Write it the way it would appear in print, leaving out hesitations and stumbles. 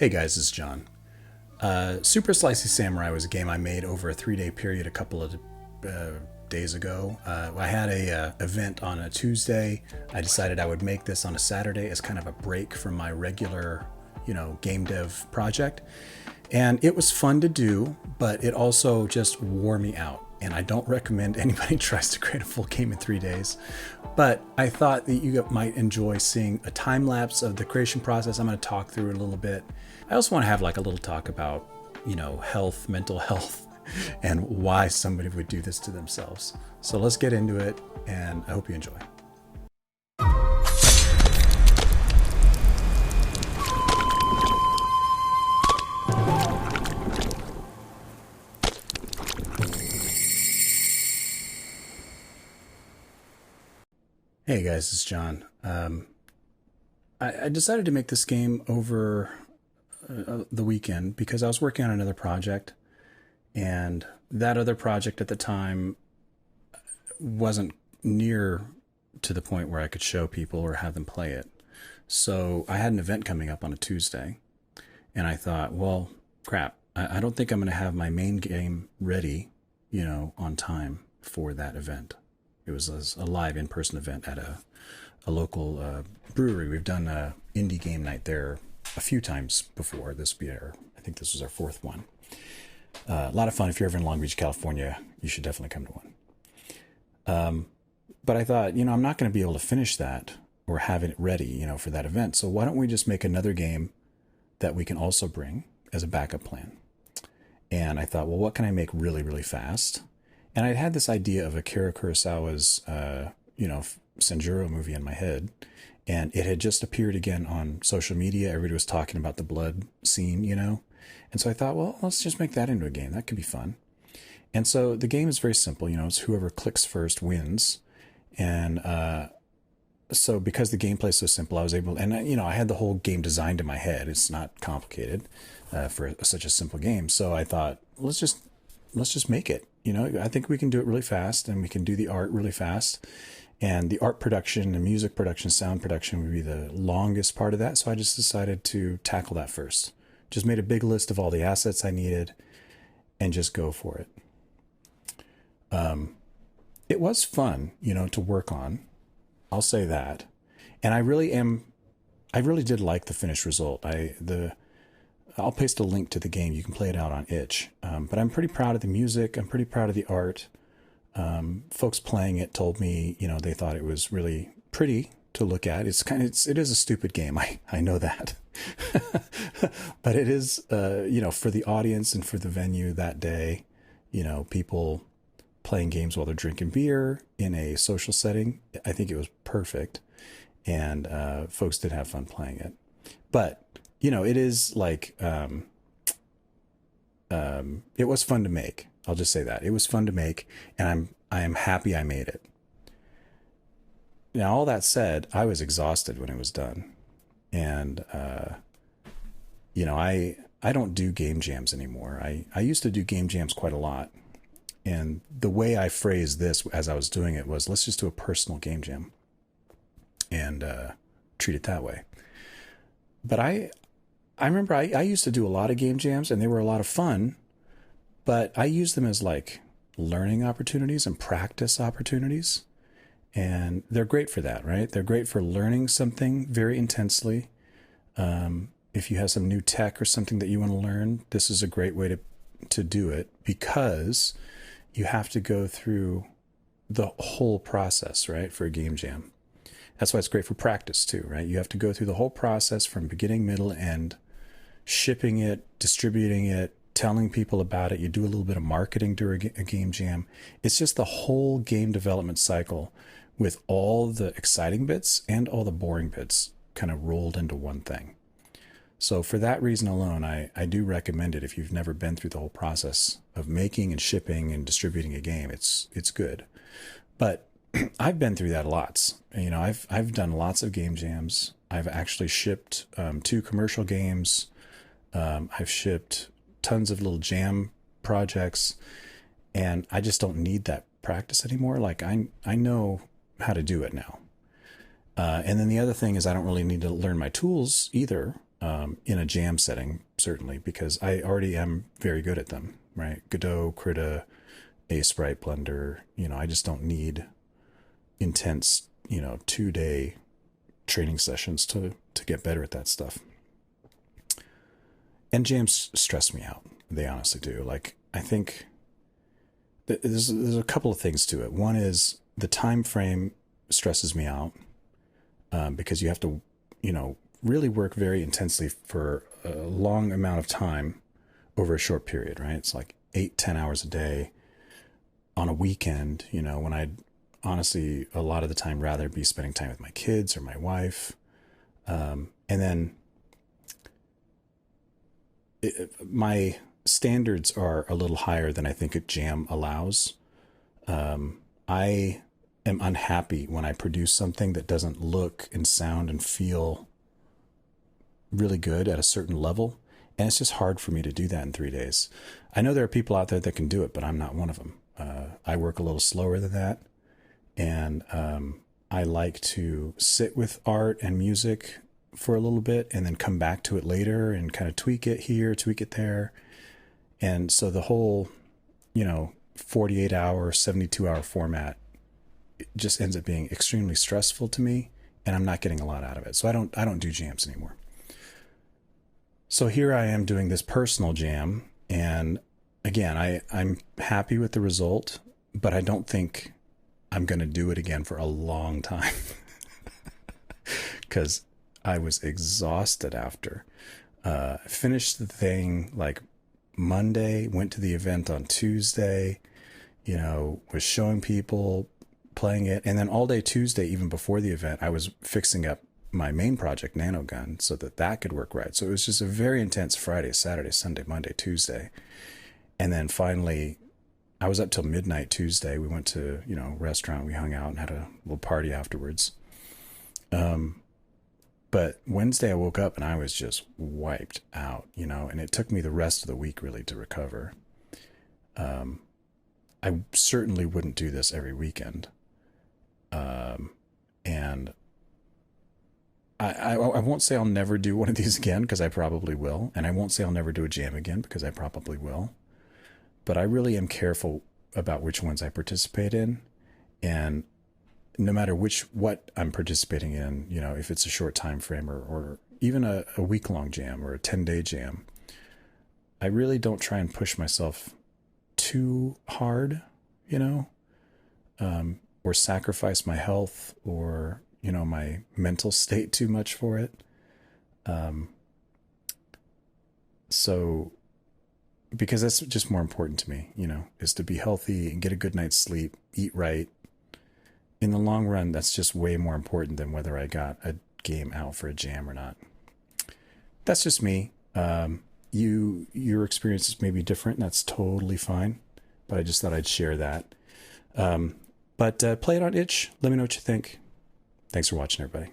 Hey guys, this is John. Super Slicey Samurai was a game I made over a 3-day period a couple of days ago. I had a event on a Tuesday. I decided I would make this on a Saturday as kind of a break from my regular, game dev project. And it was fun to do, but it also just wore me out. And I don't recommend anybody tries to create a full game in 3 days. But I thought that you might enjoy seeing a time lapse of the creation process. I'm going to talk through it a little bit. I also want to have like a little talk about, health, mental health, and why somebody would do this to themselves. So let's get into it, and I hope you enjoy. Hey guys, this is John. I decided to make this game over the weekend because I was working on another project, and that other project at the time wasn't near to the point where I could show people or have them play it. So I had an event coming up on a Tuesday, and I thought, well, crap, I don't think I'm going to have my main game ready, on time for that event. It was a live in-person event at a local brewery. We've done an indie game night there a few times before. I think this was our fourth one. A lot of fun. If you're ever in Long Beach, California, you should definitely come to one. But I thought, I'm not going to be able to finish that or have it ready, for that event. So why don't we just make another game that we can also bring as a backup plan? And I thought, well, what can I make really, really fast? And I'd had this idea of Akira Kurosawa's, Sanjuro movie in my head. And it had just appeared again on social media. Everybody was talking about the blood scene, And so I thought, well, let's just make that into a game. That could be fun. And so the game is very simple. It's whoever clicks first wins. And so because the gameplay is so simple, I was able, and I had the whole game designed in my head. It's not complicated for such a simple game. So I thought, let's just make it. I think we can do it really fast, and we can do the art really fast. And the art production, the music production, sound production would be the longest part of that. So I just decided to tackle that first. Just made a big list of all the assets I needed and just go for it. It was fun, to work on. I'll say that. And I really did like the finished result. I'll paste a link to the game. You can play it out on itch. But I'm pretty proud of the music. I'm pretty proud of the art. Folks playing it told me, they thought it was really pretty to look at. It is a stupid game. I know that, but it is, for the audience and for the venue that day, people playing games while they're drinking beer in a social setting. I think it was perfect. And, folks did have fun playing it, but it is like, it was fun to make. I'll just say that it was fun to make, and I am happy I made it. Now, all that said, I was exhausted when it was done, and I don't do game jams anymore. I used to do game jams quite a lot, and the way I phrased this as I was doing it was, let's just do a personal game jam, and treat it that way. But I remember I used to do a lot of game jams, and they were a lot of fun. But I use them as like learning opportunities and practice opportunities. And they're great for that, right? They're great for learning something very intensely. If you have some new tech or something that you want to learn, this is a great way to do it, because you have to go through the whole process, right? For a game jam. That's why it's great for practice too, right? You have to go through the whole process from beginning, middle, end, shipping it, distributing it, telling people about it. You do a little bit of marketing during a game jam. It's just the whole game development cycle with all the exciting bits and all the boring bits kind of rolled into one thing. So for that reason alone, I do recommend it if you've never been through the whole process of making and shipping and distributing a game. It's good. But I've been through that lots. I've done lots of game jams. I've actually shipped 2 commercial games. I've shipped tons of little jam projects, and I just don't need that practice anymore. Like I know how to do it now. And then the other thing is I don't really need to learn my tools either. in a jam setting, certainly, because I already am very good at them, right? Godot, Krita, A Sprite, Blender, I just don't need intense, 2-day training sessions to get better at that stuff. And jams stress me out. They honestly do. Like, I think there's a couple of things to it. One is the time frame stresses me out, because you have to, really work very intensely for a long amount of time over a short period, right? It's like 8-10 hours a day on a weekend, when I'd honestly a lot of the time rather be spending time with my kids or my wife. And then my standards are a little higher than I think a jam allows. I am unhappy when I produce something that doesn't look and sound and feel really good at a certain level. And it's just hard for me to do that in 3 days. I know there are people out there that can do it, but I'm not one of them. I work a little slower than that. And I like to sit with art and music for a little bit and then come back to it later and kind of tweak it here, tweak it there. And so the whole, 48-hour, 72-hour format just ends up being extremely stressful to me, and I'm not getting a lot out of it. So I don't do jams anymore. So here I am doing this personal jam, and again, I'm happy with the result, but I don't think I'm going to do it again for a long time because I was exhausted after. Finished the thing like Monday, went to the event on Tuesday, was showing people, playing it. And then all day Tuesday, even before the event, I was fixing up my main project, Nanogun, so that could work right. So it was just a very intense Friday, Saturday, Sunday, Monday, Tuesday. And then finally, I was up till midnight Tuesday. We went to, a restaurant. We hung out and had a little party afterwards. But Wednesday I woke up and I was just wiped out, and it took me the rest of the week really to recover. I certainly wouldn't do this every weekend. And I won't say I'll never do one of these again, because I probably will. And I won't say I'll never do a jam again, because I probably will. But I really am careful about which ones I participate in. And no matter what I'm participating in, if it's a short time frame or even a week-long jam or a 10-day jam, I really don't try and push myself too hard, or sacrifice my health or, my mental state too much for it. So, because that's just more important to me, is to be healthy and get a good night's sleep, eat right. In the long run, that's just way more important than whether I got a game out for a jam or not. That's just me. Your experiences may be different, and that's totally fine. But I just thought I'd share that. But play it on itch. Let me know what you think. Thanks for watching, everybody.